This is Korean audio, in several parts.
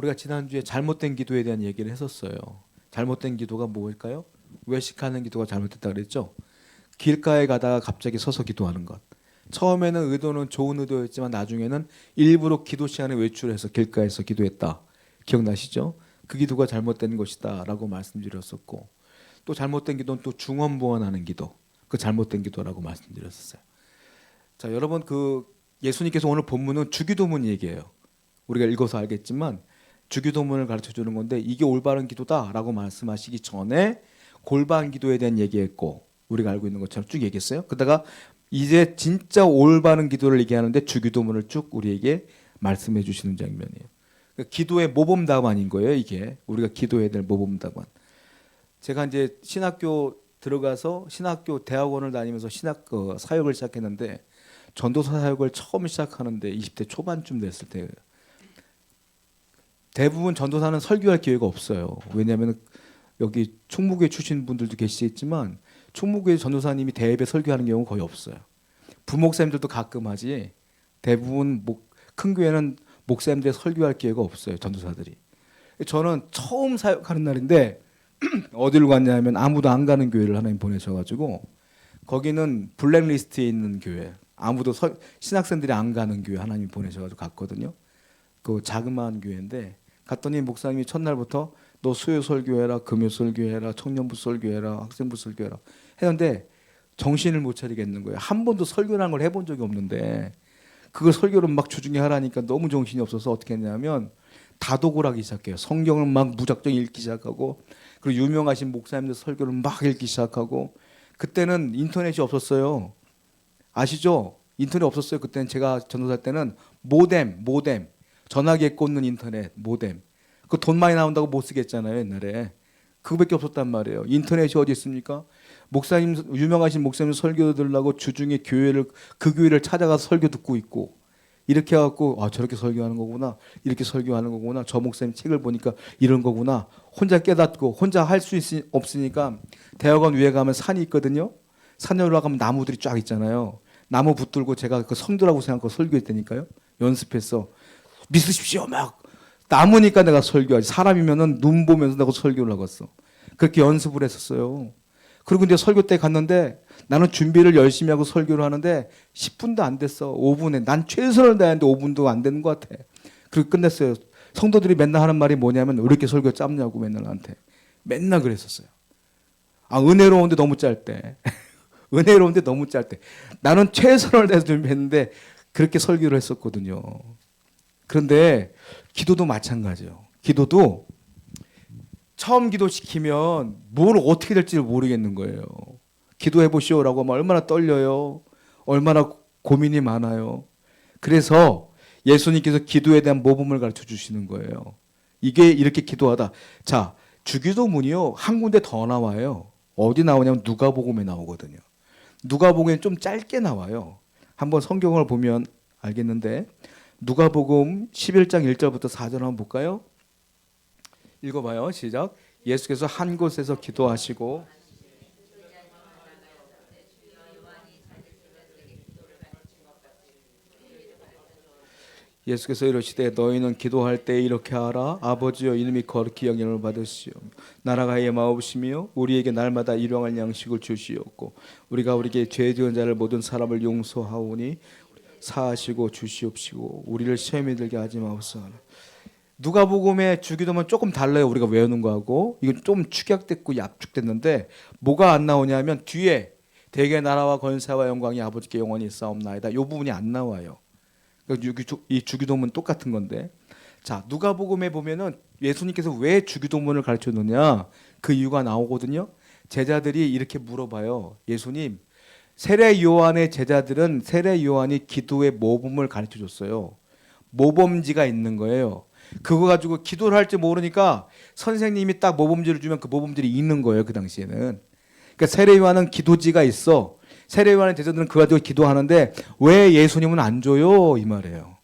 우리가 지난주에 잘못된 기도에 대한 얘기를 했었어요. 잘못된 기도가 뭘까요? 외식하는 기도가 잘못됐다 그랬죠. 길가에 가다가 갑자기 서서 기도하는 것. 처음에는 의도는 좋은 의도였지만 나중에는 일부러 기도 시간에 외출해서 길가에서 기도했다. 기억나시죠? 그 기도가 잘못된 것이다 라고 말씀드렸었고, 또 잘못된 기도는 또 중언부언하는 기도, 그 잘못된 기도라고 말씀드렸었어요. 자, 여러분, 그 예수님께서 오늘 본문은 주기도문 얘기예요. 우리가 읽어서 알겠지만 주기도문을 가르쳐 주는 건데, 이게 올바른 기도다라고 말씀하시기 전에 골반 기도에 대한 얘기했고, 우리가 알고 있는 것처럼 쭉 얘기했어요. 그러다가 이제 진짜 올바른 기도를 얘기하는데 주기도문을 쭉 우리에게 말씀해 주시는 장면이에요. 그러니까 기도의 모범답안인 거예요. 이게 우리가 기도해야 될 모범답안. 제가 이제 신학교 들어가서 신학교 대학원을 다니면서 사역을 시작했는데, 전도사 사역을 처음 시작하는데 20대 초반쯤 됐을 때예요. 대부분 전도사는 설교할 기회가 없어요. 왜냐하면 여기 충무교회 출신 분들도 계시겠지만 충무교회 전도사님이 대예배 설교하는 경우는 거의 없어요. 부목사님들도 가끔 하지, 대부분 큰 교회는 목사님들이 설교할 기회가 없어요. 전도사들이. 저는 처음 사역하는 날인데 어디로 갔냐면 아무도 안 가는 교회를 하나님 보내셔가지고, 거기는 블랙리스트에 있는 교회, 아무도 신학생들이 안 가는 교회 하나님 보내셔가지고 갔거든요. 그 자그마한 교회인데 갔더니 목사님이 첫날부터 너 수요 설교해라, 금요 설교해라, 청년부 설교해라, 학생부 설교해라 했는데 정신을 못 차리겠는 거예요. 한 번도 설교라는 걸 해본 적이 없는데 그걸 설교를 막 주중에 하라니까 너무 정신이 없어서 어떻게 했냐면 다독을 하기 시작해요. 성경을 막 무작정 읽기 시작하고, 그리고 유명하신 목사님들 설교를 막 읽기 시작하고. 그때는 인터넷이 없었어요. 아시죠? 인터넷 없었어요. 그때는 제가 전도사 때는 모뎀 전화기에 꽂는 인터넷 모뎀, 그 돈 많이 나온다고 못 쓰겠잖아요 옛날에. 그거밖에 없었단 말이에요. 인터넷이 어디 있습니까? 목사님, 유명하신 목사님 설교 들으려고 주중에 그 교회를 찾아가서 설교 듣고 있고, 이렇게 해갖고 아 저렇게 설교하는 거구나, 이렇게 설교하는 거구나, 저 목사님 책을 보니까 이런 거구나 혼자 깨닫고. 혼자 할 수 없으니까 대학원 위에 가면 산이 있거든요. 산에 올라가면 나무들이 쫙 있잖아요. 나무 붙들고 제가 그 성도라고 생각하고 설교했다니까요. 연습해서 믿으십시오 막. 나무니까 내가 설교하지, 사람이면은 눈 보면서 내가 설교를 하겠어. 그렇게 연습을 했었어요. 그리고 이제 설교 때 갔는데 나는 준비를 열심히 하고 설교를 하는데 10분도 안 됐어. 5분에. 난 최선을 다했는데 5분도 안 되는 것 같아. 그리고 끝냈어요. 성도들이 맨날 하는 말이 뭐냐면 왜 이렇게 설교 짧냐고 맨날 나한테. 맨날 그랬었어요. 아, 은혜로운데 너무 짧대. 은혜로운데 너무 짧대. 나는 최선을 다해서 준비했는데 그렇게 설교를 했었거든요. 그런데 기도도 마찬가지예요. 기도도 처음 기도시키면 뭘 어떻게 될지 모르겠는 거예요. 기도해 보시오라고 하면 얼마나 떨려요. 얼마나 고민이 많아요. 그래서 예수님께서 기도에 대한 모범을 가르쳐 주시는 거예요. 이게 이렇게 기도하다. 자, 주기도문이요 한 군데 더 나와요. 어디 나오냐면 누가복음에 나오거든요. 누가복음에 좀 짧게 나와요. 한번 성경을 보면 알겠는데, 누가복음 11장 1절부터 4절 한번 볼까요? 읽어봐요. 시작. 예수께서 한 곳에서 기도하시고 예수께서 이르시되 너희는 기도할 때 이렇게 하라. 아버지여 이름이 거룩히 영향을 받으시오. 나라가 임하옵시며 우리에게 날마다 일용할 양식을 주시옵고 우리가 우리에게 죄 지은 자를 모든 사람을 용서하오니 사하시고 주시옵시고 우리를 시험에 들게 하지 마옵소서. 누가복음의 주기도문 조금 달라요. 우리가 외우는 거하고. 이건 좀 축약됐고 압축됐는데 뭐가 안 나오냐면 뒤에 대개 나라와 권세와 영광이 아버지께 영원히 있사옵나이다. 이 부분이 안 나와요. 이 주기도문 똑같은 건데, 자 누가복음에 보면은 예수님께서 왜 주기도문을 가르쳤느냐 그 이유가 나오거든요. 제자들이 이렇게 물어봐요. 예수님, 세례 요한의 제자들은 세례 요한이 기도의 모범을 가르쳐 줬어요. 모범지가 있는 거예요. 그거 가지고 기도를 할지 모르니까 선생님이 딱 모범지를 주면 그 모범지를 읽는 거예요. 그 당시에는. 그러니까 세례 요한은 기도지가 있어. 세례 요한의 제자들은 그거 가지고 기도하는데 왜 예수님은 안 줘요? 이 말이에요.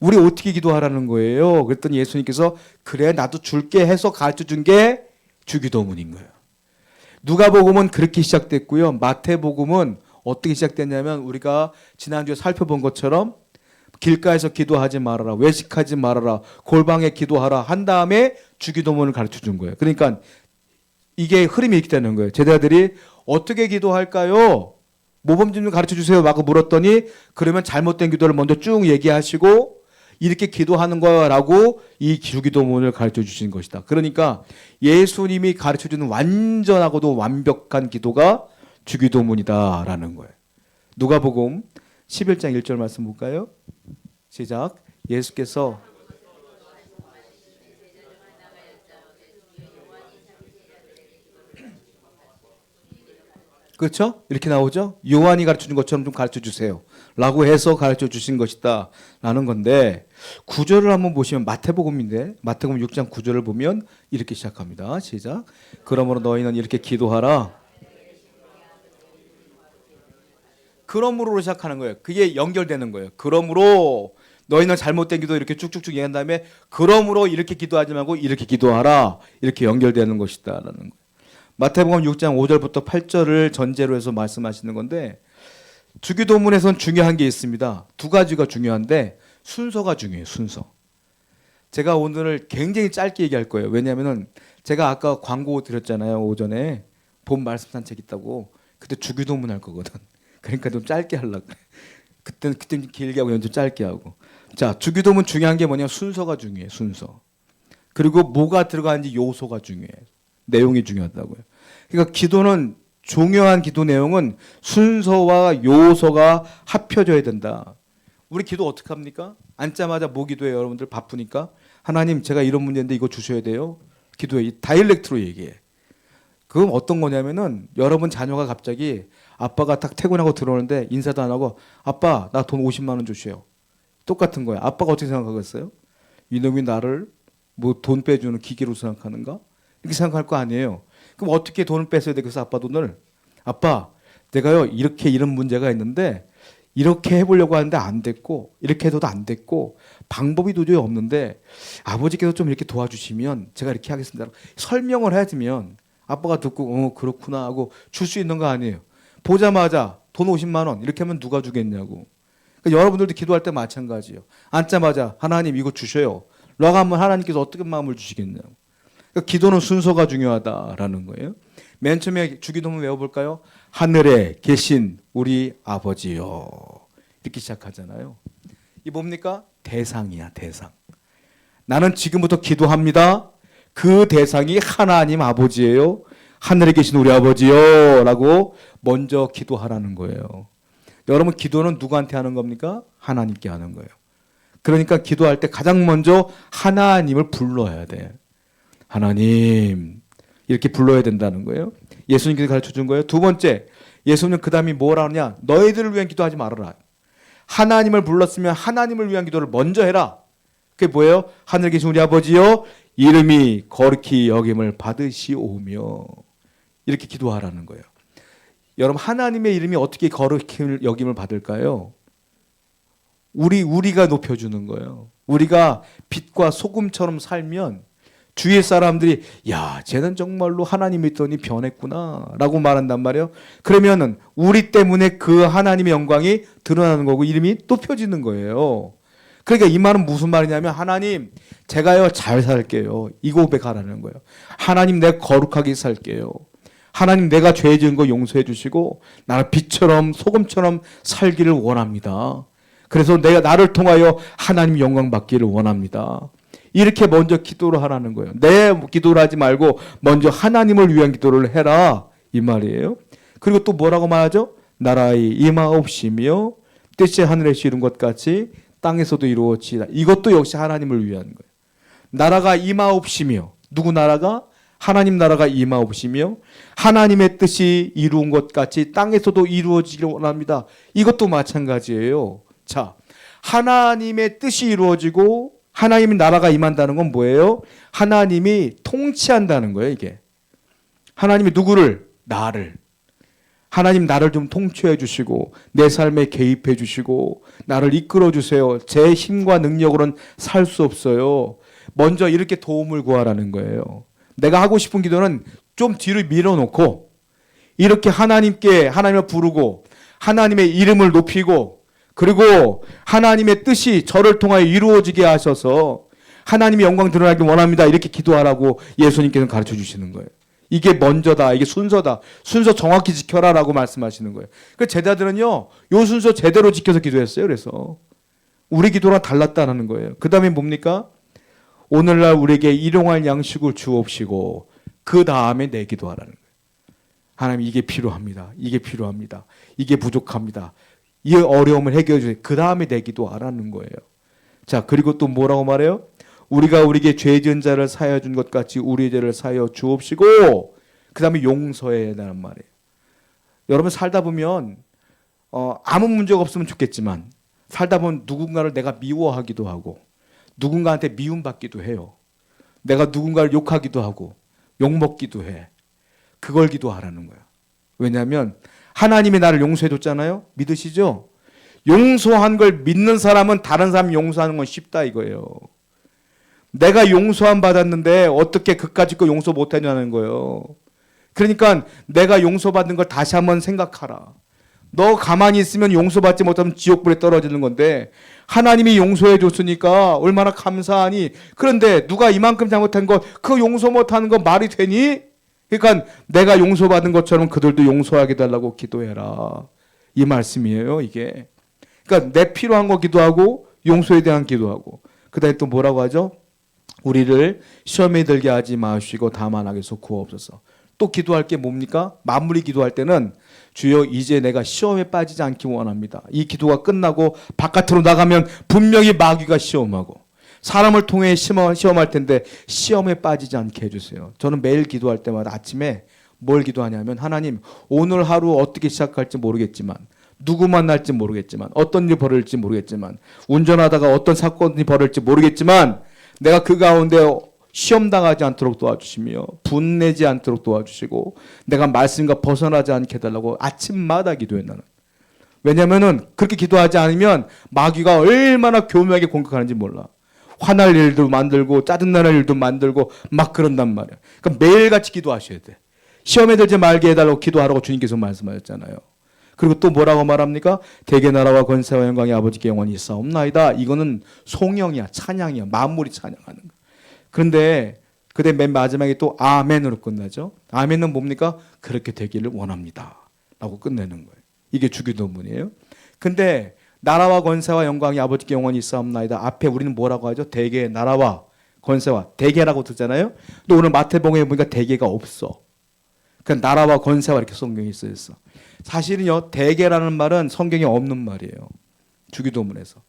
우리 어떻게 기도하라는 거예요? 그랬더니 예수님께서 그래 나도 줄게 해서 가르쳐 준 게 주기도문인 거예요. 누가복음은 그렇게 시작됐고요. 마태복음은 어떻게 시작됐냐면 우리가 지난주에 살펴본 것처럼 길가에서 기도하지 말아라. 외식하지 말아라. 골방에 기도하라. 한 다음에 주기도문을 가르쳐 준 거예요. 그러니까 이게 흐름이 있게 되는 거예요. 제자들이 어떻게 기도할까요? 모범 좀 가르쳐 주세요. 라고 물었더니 그러면 잘못된 기도를 먼저 쭉 얘기하시고 이렇게 기도하는 거라고 이 주기도문을 가르쳐 주신 것이다. 그러니까 예수님이 가르쳐 주는 완전하고도 완벽한 기도가 주기도문이다라는 거예요. 누가복음 11장 1절 말씀 볼까요? 시작. 예수께서 그렇죠? 이렇게 나오죠? 요한이 가르쳐 준 것처럼 좀 가르쳐 주세요. 라고 해서 가르쳐 주신 것이다. 라는 건데, 구절을 한번 보시면 마태복음인데, 마태복음 6장 9절을 보면 이렇게 시작합니다. 시작. 그러므로 너희는 이렇게 기도하라. 그러므로 시작하는 거예요. 그게 연결되는 거예요. 그러므로 너희는 잘못된 기도 이렇게 쭉쭉쭉 얘기한 다음에 그러므로 이렇게 기도하지 말고 이렇게 기도하라. 이렇게 연결되는 것이다. 라는 거예요. 마태복음 6장 5절부터 8절을 전제로 해서 말씀하시는 건데 주기도문에선 중요한 게 있습니다. 두 가지가 중요한데 순서가 중요해요. 순서. 제가 오늘 굉장히 짧게 얘기할 거예요. 왜냐하면 제가 아까 광고 드렸잖아요. 오전에 본 말씀 산책 있다고. 그때 주기도문 할 거거든. 그러니까 좀 짧게 하려고 그래. 그때는 좀 길게 하고 좀 짧게 하고. 자, 주기도문 중요한 게 뭐냐면 순서가 중요해. 순서. 그리고 뭐가 들어가는지 요소가 중요해. 내용이 중요하다고요. 그러니까 기도는 중요한 기도 내용은 순서와 요소가 합쳐져야 된다. 우리 기도 어떻게 합니까? 앉자마자 뭐 기도해요? 여러분들 바쁘니까. 하나님 제가 이런 문제인데 이거 주셔야 돼요. 기도해. 다이렉트로 얘기해. 그건 어떤 거냐면은 여러분 자녀가 갑자기 아빠가 딱 퇴근하고 들어오는데 인사도 안 하고 아빠 나 돈 50만 원 주세요. 똑같은 거야. 아빠가 어떻게 생각하겠어요? 이놈이 나를 뭐 돈 빼주는 기계로 생각하는가? 이렇게 생각할 거 아니에요. 그럼 어떻게 돈을 뺏어야 되겠어? 아빠 돈을. 아빠 내가요 이렇게 이런 문제가 있는데 이렇게 해보려고 하는데 안 됐고 이렇게 해도 안 됐고 방법이 도저히 없는데 아버지께서 좀 이렇게 도와주시면 제가 이렇게 하겠습니다. 설명을 해주면 아빠가 듣고 그렇구나 하고 줄 수 있는 거 아니에요. 보자마자 돈 50만 원 이렇게 하면 누가 주겠냐고. 그러니까 여러분들도 기도할 때 마찬가지예요. 앉자마자 하나님 이거 주셔요. 라고 하면 하나님께서 어떻게 마음을 주시겠냐고. 그러니까 기도는 순서가 중요하다라는 거예요. 맨 처음에 주기도문 외워볼까요? 하늘에 계신 우리 아버지요. 이렇게 시작하잖아요. 이 뭡니까? 대상이야, 대상. 나는 지금부터 기도합니다. 그 대상이 하나님 아버지예요. 하늘에 계신 우리 아버지요. 라고 먼저 기도하라는 거예요. 여러분 기도는 누구한테 하는 겁니까? 하나님께 하는 거예요. 그러니까 기도할 때 가장 먼저 하나님을 불러야 돼. 하나님 이렇게 불러야 된다는 거예요. 예수님께서 가르쳐 준 거예요. 두 번째 예수님은 그 다음에 뭐라 하느냐. 너희들을 위한 기도하지 말아라. 하나님을 불렀으면 하나님을 위한 기도를 먼저 해라. 그게 뭐예요? 하늘에 계신 우리 아버지요 이름이 거룩히 여김을 받으시오며 이렇게 기도하라는 거예요. 여러분 하나님의 이름이 어떻게 거룩히 여김을 받을까요? 우리가 높여주는 거예요. 우리가 빛과 소금처럼 살면 주위의 사람들이 야 쟤는 정말로 하나님 믿더니 변했구나 라고 말한단 말이에요. 그러면은 우리 때문에 그 하나님의 영광이 드러나는 거고 이름이 높여지는 거예요. 그러니까 이 말은 무슨 말이냐면 하나님 제가요 잘 살게요. 이 고백하라는 거예요. 하나님 내가 거룩하게 살게요. 하나님 내가 죄 지은 거 용서해 주시고 나를 빛처럼 소금처럼 살기를 원합니다. 그래서 내가 나를 통하여 하나님 영광 받기를 원합니다. 이렇게 먼저 기도를 하라는 거예요. 내 기도를 하지 말고 먼저 하나님을 위한 기도를 해라 이 말이에요. 그리고 또 뭐라고 말하죠? 나라의 임하옵시며 뜻이 하늘에서 이룬 것 같이 땅에서도 이루어지라. 이것도 역시 하나님을 위한 거예요. 나라가 임하옵시며 누구 나라가? 하나님 나라가 임하옵시며 하나님의 뜻이 이루은 것 같이 땅에서도 이루어지기를 원합니다. 이것도 마찬가지예요. 자, 하나님의 뜻이 이루어지고 하나님의 나라가 임한다는 건 뭐예요? 하나님이 통치한다는 거예요, 이게. 하나님이 누구를? 나를. 하나님 나를 좀 통치해 주시고 내 삶에 개입해 주시고 나를 이끌어 주세요. 제 힘과 능력으로는 살 수 없어요. 먼저 이렇게 도움을 구하라는 거예요. 내가 하고 싶은 기도는 좀 뒤로 밀어놓고 이렇게 하나님을 부르고 하나님의 이름을 높이고 그리고 하나님의 뜻이 저를 통하여 이루어지게 하셔서 하나님의 영광 드러나길 원합니다. 이렇게 기도하라고 예수님께서는 가르쳐 주시는 거예요. 이게 먼저다. 이게 순서다. 순서 정확히 지켜라라고 말씀하시는 거예요. 그 제자들은요, 요 순서 제대로 지켜서 기도했어요. 그래서 우리 기도랑 달랐다는 거예요. 그 다음에 뭡니까? 오늘날 우리에게 일용할 양식을 주옵시고 그 다음에 내 기도하라는 거예요. 하나님 이게 필요합니다. 이게 필요합니다. 이게 부족합니다. 이 어려움을 해결해 주세요. 그 다음에 내 기도하라는 거예요. 자, 그리고 또 뭐라고 말해요? 우리가 우리에게 죄 지은 자를 사하여 준 것 같이 우리의 죄를 사하여 주옵시고 그 다음에 용서해야 된다는 말이에요. 여러분 살다 보면 아무 문제가 없으면 좋겠지만 살다 보면 누군가를 내가 미워하기도 하고 누군가한테 미움받기도 해요. 내가 누군가를 욕하기도 하고 욕먹기도 해. 그걸 기도하라는 거야. 왜냐하면 하나님이 나를 용서해 줬잖아요. 믿으시죠? 용서한 걸 믿는 사람은 다른 사람 용서하는 건 쉽다 이거예요. 내가 용서함 받았는데 어떻게 그까짓 거 용서 못하냐는 거예요. 그러니까 내가 용서받는 걸 다시 한번 생각하라. 너 가만히 있으면 용서받지 못하면 지옥불에 떨어지는 건데 하나님이 용서해 줬으니까 얼마나 감사하니. 그런데 누가 이만큼 잘못한 거 그 용서 못하는 거 말이 되니? 그러니까 내가 용서받은 것처럼 그들도 용서하게 달라고 기도해라. 이 말씀이에요 이게. 그러니까 내 필요한 거 기도하고 용서에 대한 기도하고 그 다음에 또 뭐라고 하죠? 우리를 시험에 들게 하지 마시고 다만 악에서 구하옵소서. 또 기도할 게 뭡니까? 마무리 기도할 때는 주여 이제 내가 시험에 빠지지 않기 원합니다. 이 기도가 끝나고 바깥으로 나가면 분명히 마귀가 시험하고 사람을 통해 시험할 텐데 시험에 빠지지 않게 해주세요. 저는 매일 기도할 때마다 아침에 뭘 기도하냐면 하나님 오늘 하루 어떻게 시작할지 모르겠지만 누구 만날지 모르겠지만 어떤 일이 벌어질지 모르겠지만 운전하다가 어떤 사건이 벌어질지 모르겠지만 내가 그 가운데 시험당하지 않도록 도와주시며 분내지 않도록 도와주시고 내가 말씀과 벗어나지 않게 해달라고 아침마다 기도해 나는. 왜냐하면 그렇게 기도하지 않으면 마귀가 얼마나 교묘하게 공격하는지 몰라. 화날 일도 만들고 짜증나는 일도 만들고 막 그런단 말이야. 그러니까 매일같이 기도하셔야 돼. 시험에 들지 말게 해달라고 기도하라고 주님께서 말씀하셨잖아요. 그리고 또 뭐라고 말합니까? 대개 나라와 권세와 영광이 아버지께 영원히 있사옵나이다. 이거는 송영이야, 찬양이야, 만물이 찬양하는 거. 그런데 그때 맨 마지막에 또 아멘으로 끝나죠. 아멘은 뭡니까? 그렇게 되기를 원합니다 라고 끝내는 거예요. 이게 주기도문이에요. 근데 나라와 권세와 영광이 아버지께 영원히 있사옵나이다 앞에 우리는 뭐라고 하죠? 대개 나라와 권세와 대개라고 듣잖아요. 근데 오늘 마태복음에 보니까 대개가 없어. 그러니까 나라와 권세와 이렇게 성경에 써있어. 사실은요 대개라는 말은 성경에 없는 말이에요. 주기도문에서.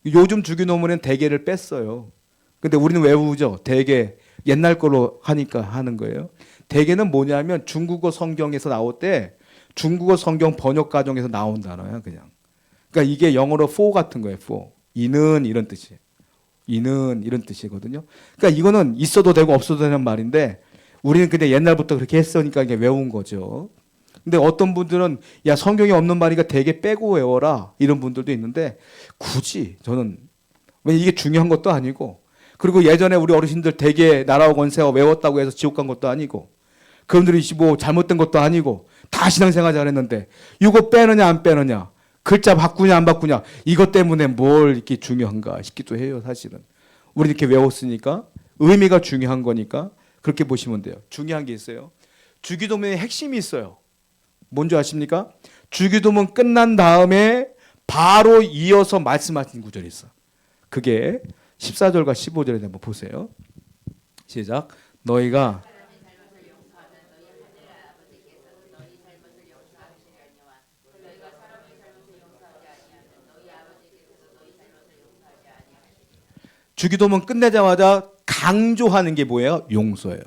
요즘 주기도문엔 대개를 뺐어요. 근데 우리는 외우죠. 대개 옛날 걸로 하니까 하는 거예요. 대개는 뭐냐면 중국어 성경에서 나올 때 중국어 성경 번역 과정에서 나온 단어야 그냥. 그러니까 이게 영어로 for 같은 거예요. for. 이는 이런 뜻이에요. 이는 이런 뜻이거든요. 그러니까 이거는 있어도 되고 없어도 되는 말인데 우리는 근데 옛날부터 그렇게 했으니까 이게 외운 거죠. 근데 어떤 분들은 야 성경에 없는 말이니까 대개 빼고 외워라 이런 분들도 있는데 굳이 저는 왜 이게 중요한 것도 아니고 그리고 예전에 우리 어르신들 대개 나라와 권세와 외웠다고 해서 지옥 간 것도 아니고 그분들이 뭐 잘못된 것도 아니고 다 신앙생활 잘했는데 이거 빼느냐 안 빼느냐 글자 바꾸냐 안 바꾸냐 이것 때문에 뭘 이렇게 중요한가 싶기도 해요. 사실은 우리 이렇게 외웠으니까 의미가 중요한 거니까 그렇게 보시면 돼요. 중요한 게 있어요. 주기도문의 핵심이 있어요. 뭔지 아십니까? 주기도문 끝난 다음에 바로 이어서 말씀하신 구절이 있어. 그게 14절과 15절에 한번 보세요. 시작. 너희가 주기도문 끝내자마자 강조하는 게 뭐예요? 용서예요.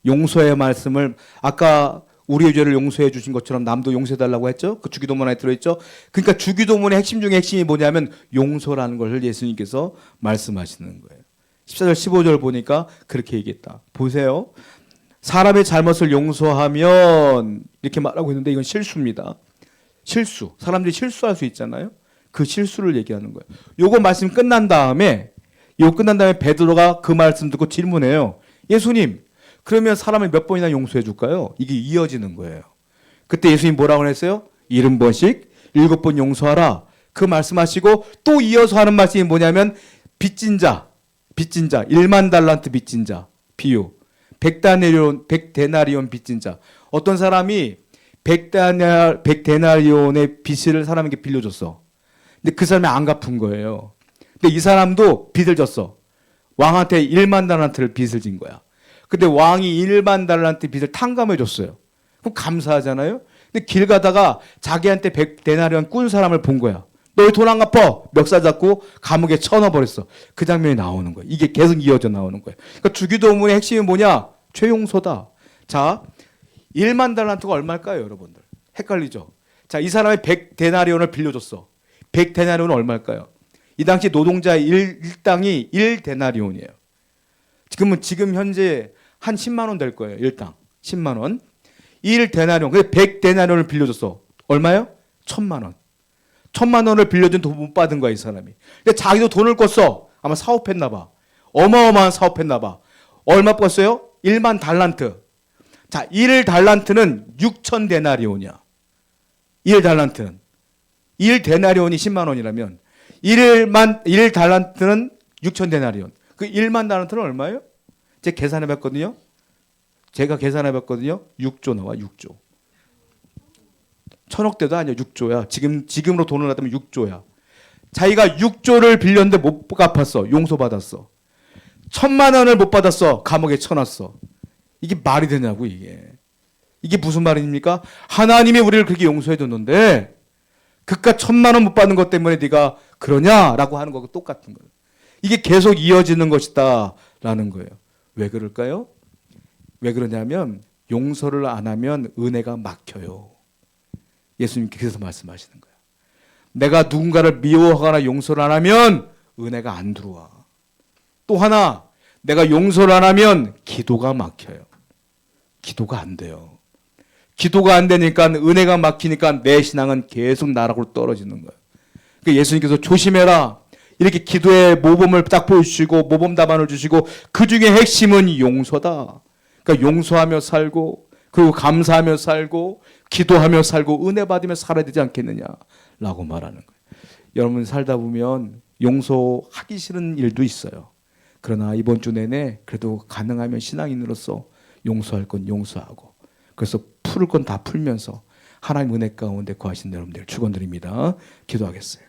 용서의 말씀을 아까 우리의 죄를 용서해 주신 것처럼 남도 용서해 달라고 했죠. 그 주기도문에 들어있죠. 그러니까 주기도문의 핵심 중에 핵심이 뭐냐면 용서라는 걸 예수님께서 말씀하시는 거예요. 14절 15절 보니까 그렇게 얘기했다. 보세요. 사람의 잘못을 용서하면 이렇게 말하고 있는데 이건 실수입니다. 실수. 사람들이 실수할 수 있잖아요. 그 실수를 얘기하는 거예요. 요거 말씀 끝난 다음에 베드로가 그 말씀 듣고 질문해요. 예수님 그러면 사람을 몇 번이나 용서해 줄까요? 이게 이어지는 거예요. 그때 예수님 뭐라고 했어요? 70번씩 7번 용서하라. 그 말씀하시고 또 이어서 하는 말씀이 뭐냐면 빚진 자, 1만 달란트 빚진 자 비유. 100데나리온 빚진 자. 어떤 사람이 100데나리온의 빚을 사람에게 빌려줬어. 근데 그 사람이 안 갚은 거예요. 근데 이 사람도 빚을 졌어. 왕한테 1만 달란트를 빚을 진 거야. 근데 왕이 1만 달란트 빚을 탕감해 줬어요. 그럼 감사하잖아요. 근데 길 가다가 자기한테 100데나리온 꾼 사람을 본 거야. 너 돈 안 갚아. 멱살 잡고 감옥에 쳐넣어버렸어. 그 장면이 나오는 거예요. 이게 계속 이어져 나오는 거예요. 그러니까 주기도문의 핵심이 뭐냐? 최용서다. 자, 1만 달란트가 얼마일까요, 여러분들? 헷갈리죠? 자, 이 사람이 100데나리온을 빌려줬어. 100데나리온은 얼마일까요? 이 당시 노동자의 일당이 1데나리온이에요. 지금 현재 한 10만 원 될 거예요. 일당 10만 원. 1데나리온. 근데 100데나리온을 빌려줬어. 얼마요? 1000만 원. 1000만 원을 빌려준 돈 못 받은 거야, 이 사람이. 근데 자기도 돈을 꿨어. 아마 사업했나 봐. 어마어마한 사업했나 봐. 얼마 꿨어요? 1만 달란트. 자, 1달란트는 6,000데나리온이야. 1달란트는. 1데나리온이 10만 원이라면 1달란트는 6,000데나리온. 그 1만 달란트는 얼마예요? 제가 계산해 봤거든요. 6조 나와, 6조. 천억대도 아니야, 6조야. 지금으로 돈을 하면 6조야. 자기가 6조를 빌렸는데 못 갚았어. 용서받았어. 1000만 원을 못 받았어. 감옥에 쳐놨어. 이게 말이 되냐고, 이게. 이게 무슨 말입니까? 하나님이 우리를 그렇게 용서해 줬는데 그깟 1000만 원 못 받는 것 때문에 네가 그러냐라고 하는 거하고 똑같은 거예요. 이게 계속 이어지는 것이다 라는 거예요. 왜 그럴까요? 왜 그러냐면 용서를 안 하면 은혜가 막혀요. 예수님께 그래서 말씀하시는 거예요. 내가 누군가를 미워하거나 용서를 안 하면 은혜가 안 들어와. 또 하나, 내가 용서를 안 하면 기도가 막혀요. 기도가 안 돼요. 기도가 안 되니까 은혜가 막히니까 내 신앙은 계속 나락으로 떨어지는 거예요. 그러니까 예수님께서 조심해라. 이렇게 기도의 모범을 딱 보여주시고 모범 답안을 주시고 그 중에 핵심은 용서다. 그러니까 용서하며 살고 그리고 감사하며 살고 기도하며 살고 은혜 받으며 살아야 되지 않겠느냐라고 말하는 거예요. 여러분 살다 보면 용서하기 싫은 일도 있어요. 그러나 이번 주 내내 그래도 가능하면 신앙인으로서 용서할 건 용서하고 그래서 풀을 건 다 풀면서 하나님 은혜 가운데 거하신 여러분들 축원드립니다. 기도하겠어요.